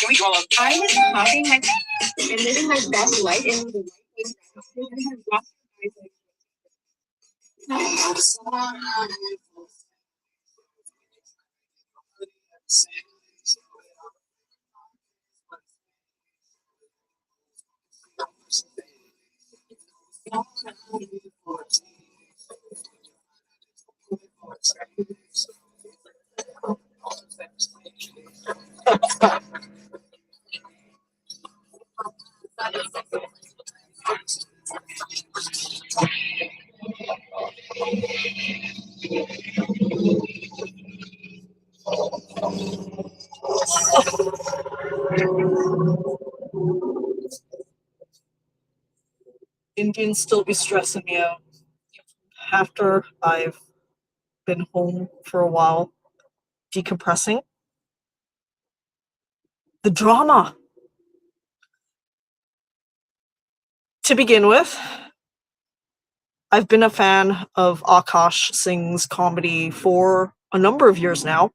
I was having my and living my best life in the Indians still be stressing me out after I've been home for a while, decompressing. The drama. To begin with, I've been a fan of Akaash Singh's comedy for a number of years now.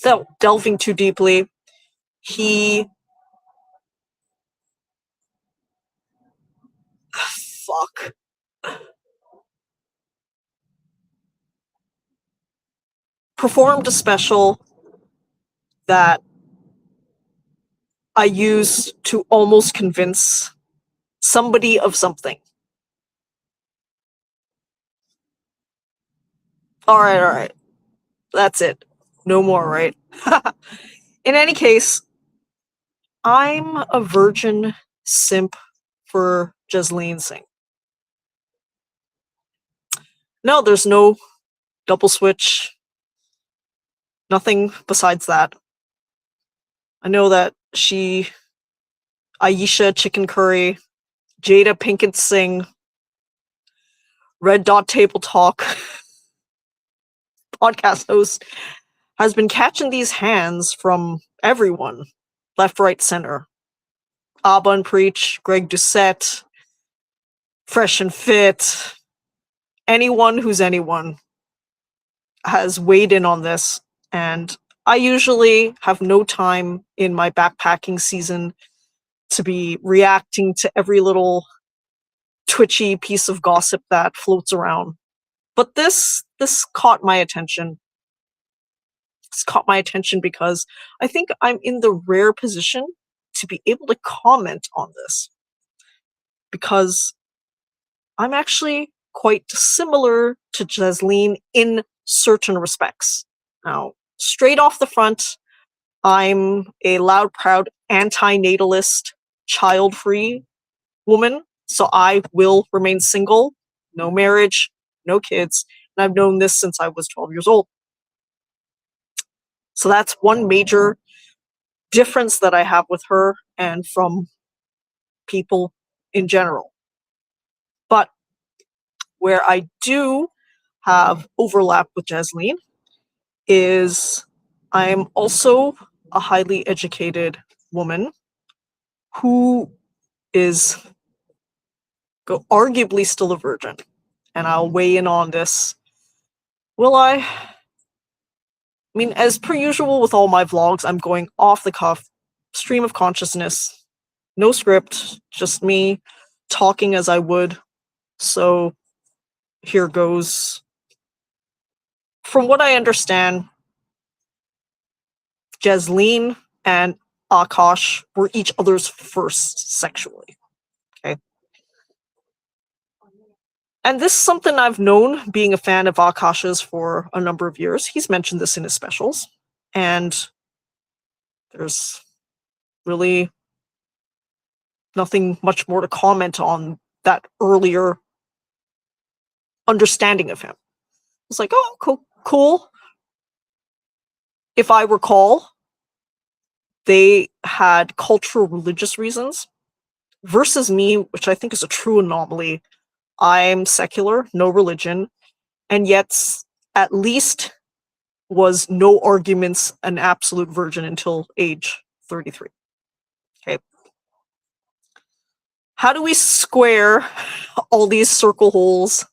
Without delving too deeply, he fuck performed a special that I used to almost convince somebody of something. All right, all right. That's it. No more, right? In any case, I'm a virgin simp for Jasleen Singh. No, there's no double switch. Nothing besides that. I know that Aisha Chicken Curry, Jada Pinkett Singh, Red Dot Table Talk podcast host has been catching these hands from everyone, left, right, center. Abba and Preach, Greg Doucette, Fresh and Fit, anyone who's anyone has weighed in on this, and I usually have no time in my backpacking season to be reacting to every little twitchy piece of gossip that floats around. But this caught my attention. It's caught my attention because I think I'm in the rare position to be able to comment on this because I'm actually quite similar to Jasleen in certain respects. Now, straight off the front, I'm a loud, proud, anti-natalist, child-free woman, so I will remain single, no marriage, no kids, and I've known this since I was 12 years old. So that's one major difference that I have with her and from people in general. But where I do have overlap with Jasleen is I'm also a highly educated woman who is arguably still a virgin. And I'll weigh in on this. Will I? I mean, as per usual with all my vlogs, I'm going off the cuff, stream of consciousness, no script, just me talking as I would. So here goes. From what I understand, Jasleen and Akaash were each other's first sexually. Okay. And this is something I've known, being a fan of Akaash's for a number of years. He's mentioned this in his specials. And there's really nothing much more to comment on that earlier understanding of him. It's like, oh, cool. If I recall, they had cultural religious reasons versus me, which I think is a true anomaly. I'm secular, no religion, and yet at least was no arguments an absolute virgin until age 33. Okay. How do we square all these circle holes?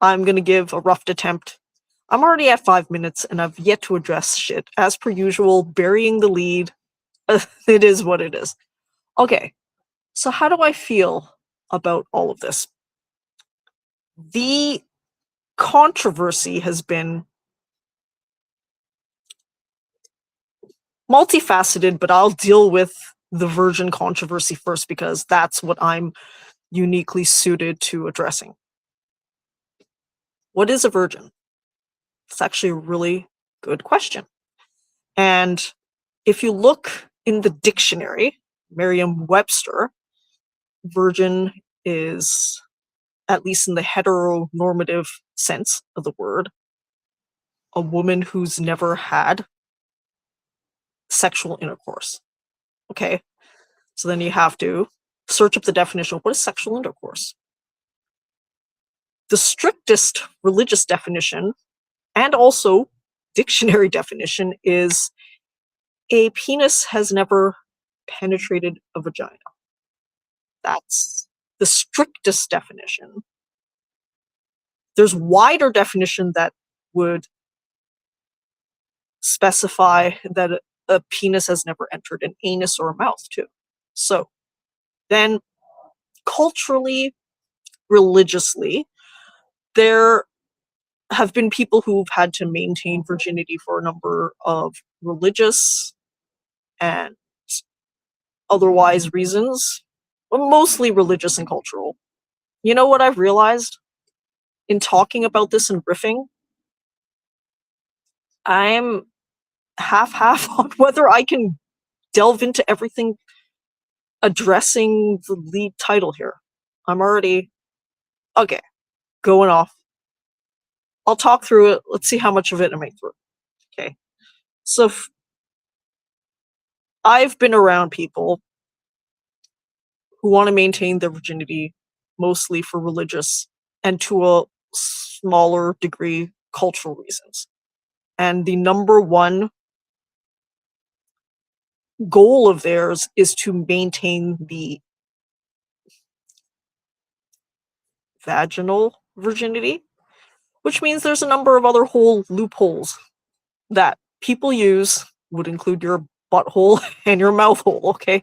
I'm going to give a rough attempt. I'm already at 5 minutes and I've yet to address shit. As per usual, burying the lead. It is what it is. Okay, so how do I feel about all of this? The controversy has been multifaceted, but I'll deal with the virgin controversy first because that's what I'm uniquely suited to addressing. What is a virgin? It's actually a really good question. And if you look in the dictionary, Merriam-Webster, virgin is, at least in the heteronormative sense of the word, a woman who's never had sexual intercourse. Okay, so then you have to search up the definition of what is sexual intercourse. The strictest religious definition, and also dictionary definition, is a penis has never penetrated a vagina. That's the strictest definition. There's wider definition that would specify that a penis has never entered an anus or a mouth too. So then culturally, religiously, there have been people who've had to maintain virginity for a number of religious and otherwise reasons, but mostly religious and cultural. You know what I've realized in talking about this and riffing? I'm half on whether I can delve into everything addressing the lead title here. I'm already okay, going off. I'll talk through it. Let's see how much of it I make through. Okay. So I've been around people who want to maintain their virginity mostly for religious and to a smaller degree cultural reasons. And the number one goal of theirs is to maintain the vaginal virginity, which means there's a number of other whole loopholes that people use, would include your butthole and your mouth hole, okay?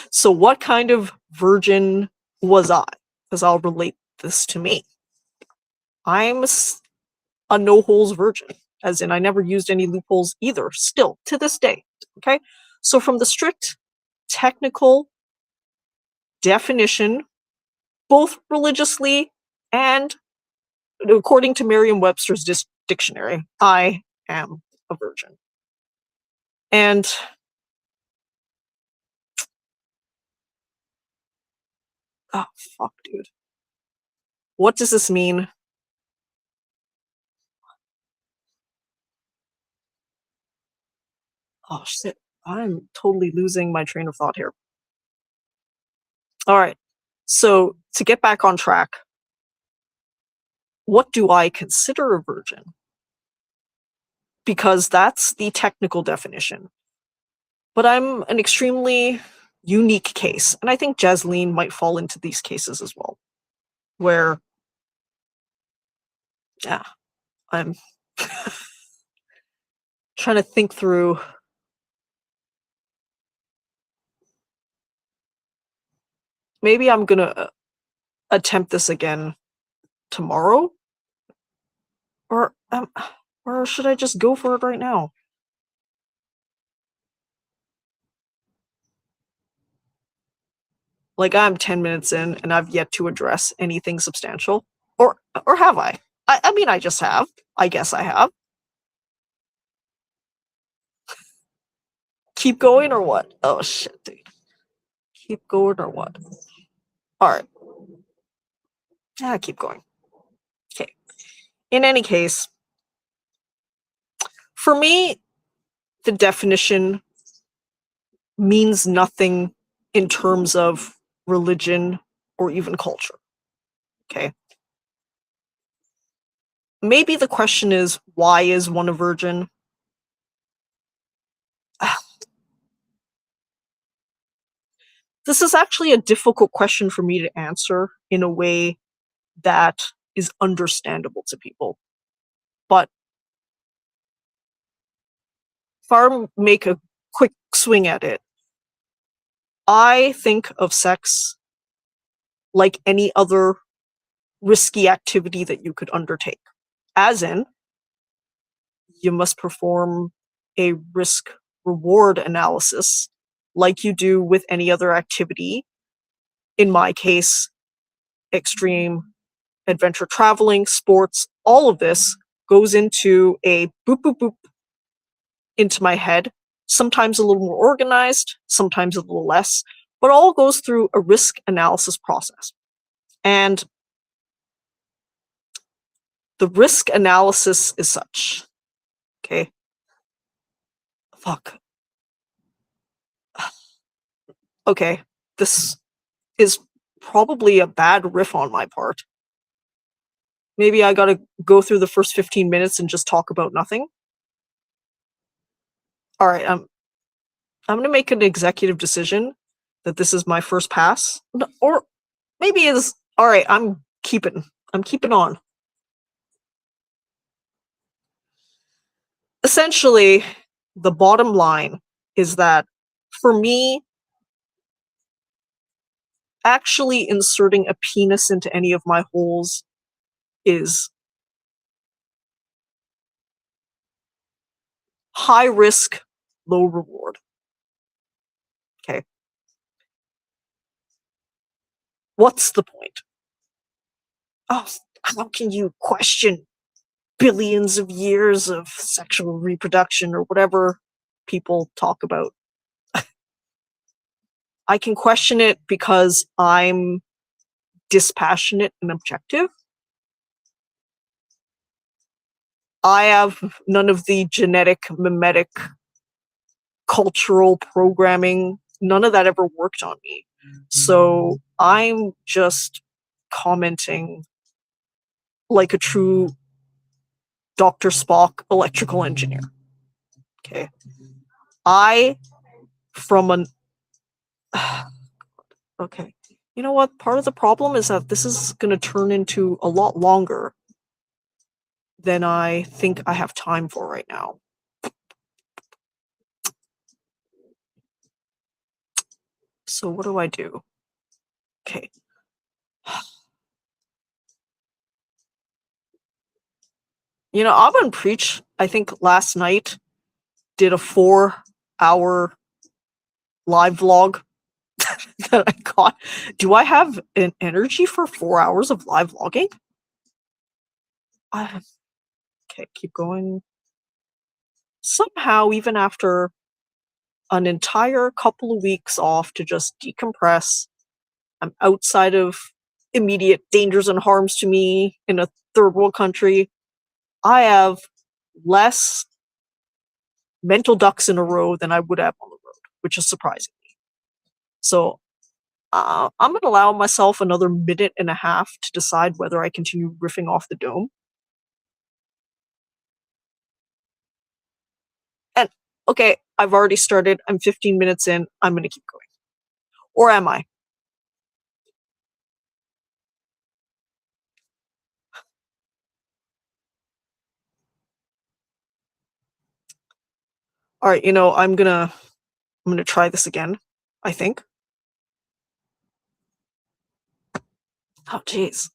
So what kind of virgin was I? Because I'll relate this to me. I'm a no-holes virgin, as in I never used any loopholes either, still, to this day, okay? So from the strict technical definition, both religiously and according to Merriam-Webster's dictionary, I am a virgin. And oh, fuck, dude. What does this mean? Oh, shit. I'm totally losing my train of thought here. All right. So, to get back on track, what do I consider a virgin? Because that's the technical definition. But I'm an extremely unique case, and I think Jasleen might fall into these cases as well, where, yeah, I'm trying to think through. Maybe I'm gonna attempt this again tomorrow, or or should I just go for it right now? Like I'm 10 minutes in and I've yet to address anything substantial, or have I? I mean, I just have. I guess I have. Keep going or what? Oh shit, dude. Keep going or what? All right. Yeah, keep going. Okay. In any case, for me, the definition means nothing in terms of religion or even culture. Okay. Maybe the question is, why is one a virgin? This is actually a difficult question for me to answer in a way that is understandable to people. But if I make a quick swing at it, I think of sex like any other risky activity that you could undertake. As in, you must perform a risk reward analysis like you do with any other activity. In my case, extreme adventure traveling, sports, all of this goes into a boop, boop, boop into my head. Sometimes a little more organized, sometimes a little less, but all goes through a risk analysis process. And the risk analysis is such. Okay. Fuck. Okay. This is probably a bad riff on my part. Maybe I gotta go through the first 15 minutes and just talk about nothing. All right, I'm gonna make an executive decision that this is my first pass, or maybe is all right. I'm keeping on. Essentially, the bottom line is that for me, actually inserting a penis into any of my holes is high risk, low reward. Okay. What's the point? Oh, how can you question billions of years of sexual reproduction or whatever people talk about? I can question it because I'm dispassionate and objective. I have none of the genetic, mimetic, cultural programming. None of that ever worked on me. So I'm just commenting like a true Dr. Spock electrical engineer. Okay. I, from an. Okay. You know what? Part of the problem is that this is going to turn into a lot longer than I think I have time for right now. So what do I do? Okay. You know, Aban Preach, I think last night, did a 4-hour live vlog that I got. Do I have an energy for 4 hours of live vlogging? Okay, keep going. Somehow, even after an entire couple of weeks off to just decompress, I'm outside of immediate dangers and harms to me in a third world country. I have less mental ducks in a row than I would have on the road, which is surprising me. So I'm going to allow myself another minute and a half to decide whether I continue riffing off the dome. And okay, I've already started. I'm 15 minutes in. I'm going to keep going. Or am I? All right, you know, I'm going to try this again, I think. Oh jeez.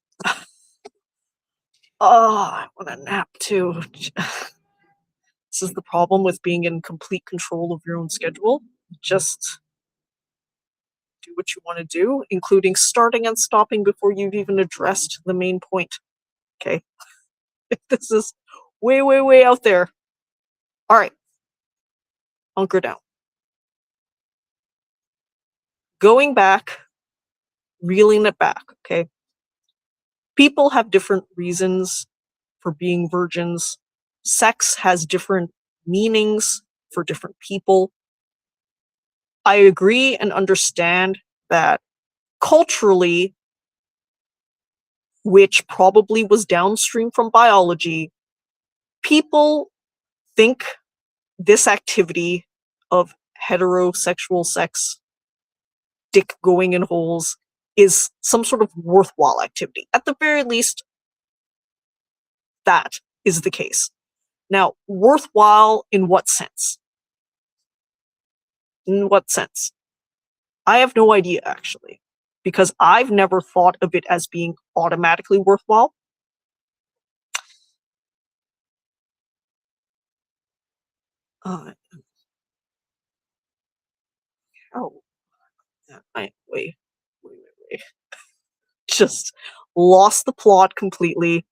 Oh, I want a nap too. This is the problem with being in complete control of your own schedule. Just do what you want to do, including starting and stopping before you've even addressed the main point. Okay. This is way, way, way out there. All right. Hunker down. Going back, reeling it back. Okay. People have different reasons for being virgins. Sex has different meanings for different people. I agree and understand that culturally, which probably was downstream from biology, people think this activity of heterosexual sex, dick going in holes, is some sort of worthwhile activity. At the very least, that is the case. Now, worthwhile in what sense? In what sense? I have no idea, actually, because I've never thought of it as being automatically worthwhile. Uh, oh, yeah, wait. Just lost the plot completely.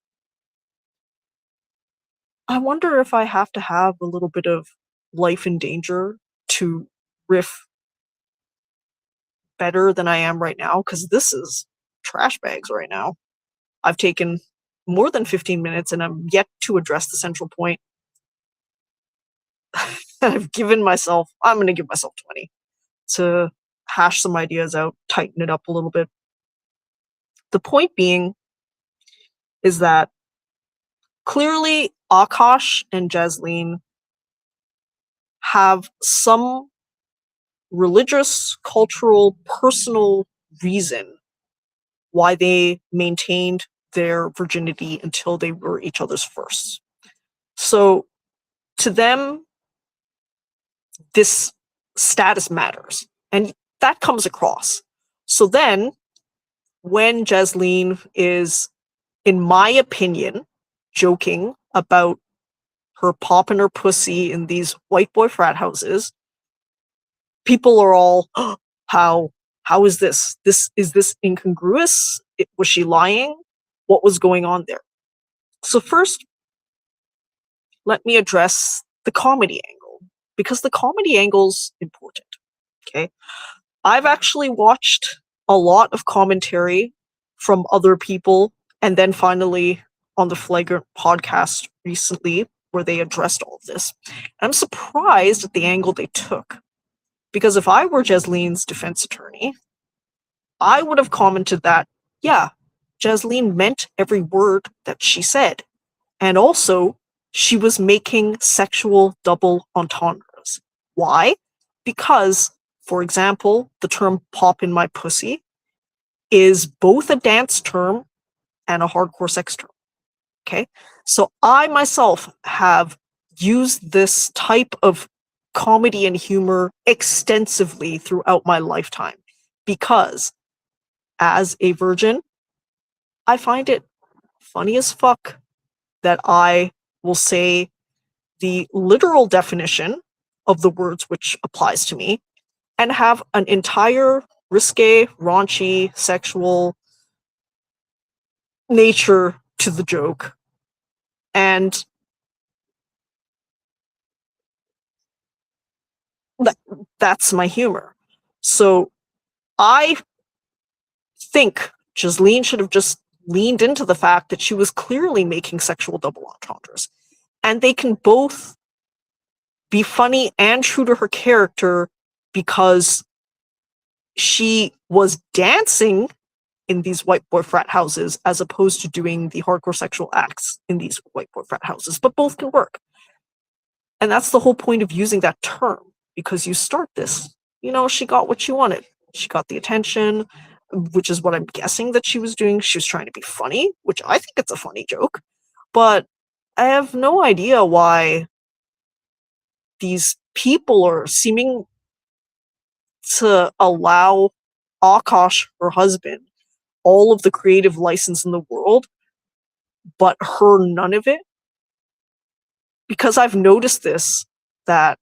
I wonder if I have to have a little bit of life in danger to riff better than I am right now, because this is trash bags right now. I've taken more than 15 minutes and I'm yet to address the central point. I'm going to give myself 20 to hash some ideas out, tighten it up a little bit. The point being is that clearly Akaash and Jasleen have some religious, cultural, personal reason why they maintained their virginity until they were each other's firsts. So to them, this status matters. And that comes across. So then, when Jasleen is, in my opinion, joking about her popping her pussy in these white boy frat houses, people are all, "Oh, how is this? Is this incongruous? Was she lying? What was going on there?" So first, let me address the comedy angle, because the comedy angle's important. Okay. I've actually watched a lot of commentary from other people, and then finally on the Flagrant podcast recently, where they addressed all of this. I'm surprised at the angle they took, because if I were Jasleen's defense attorney, I would have commented that, yeah, Jasleen meant every word that she said. And also, she was making sexual double entendres. Why? Because, for example, the term pop in my pussy is both a dance term and a hardcore sex term. Okay? So I myself have used this type of comedy and humor extensively throughout my lifetime because, as a virgin, I find it funny as fuck that I will say the literal definition of the words which applies to me and have an entire risque, raunchy, sexual nature to the joke. And that's my humor. So I think Jasleen should have just leaned into the fact that she was clearly making sexual double entendres. And they can both be funny and true to her character because she was dancing in these white boy frat houses as opposed to doing the hardcore sexual acts in these white boy frat houses. But both can work. And that's the whole point of using that term, because you start this, she got what she wanted. She got the attention, which is what I'm guessing that she was doing. She was trying to be funny, which I think it's a funny joke. But I have no idea why these people are seeming to allow Akaash, her husband, all of the creative license in the world, but her none of it. Because I've noticed this, that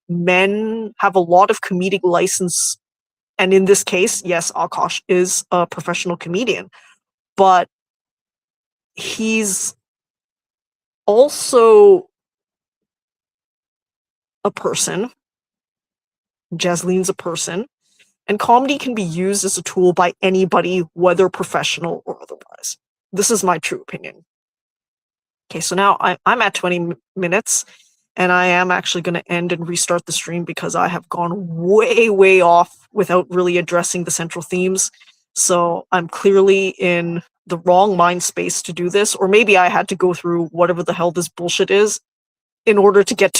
men have a lot of comedic license. And in this case, yes, Akaash is a professional comedian, but he's also a person. Jasleen's a person. And comedy can be used as a tool by anybody, whether professional or otherwise. This is my true opinion. Okay, so now I'm at 20 minutes, and I am actually going to end and restart the stream because I have gone way, way off without really addressing the central themes. So I'm clearly in the wrong mind space to do this, or maybe I had to go through whatever the hell this bullshit is in order to get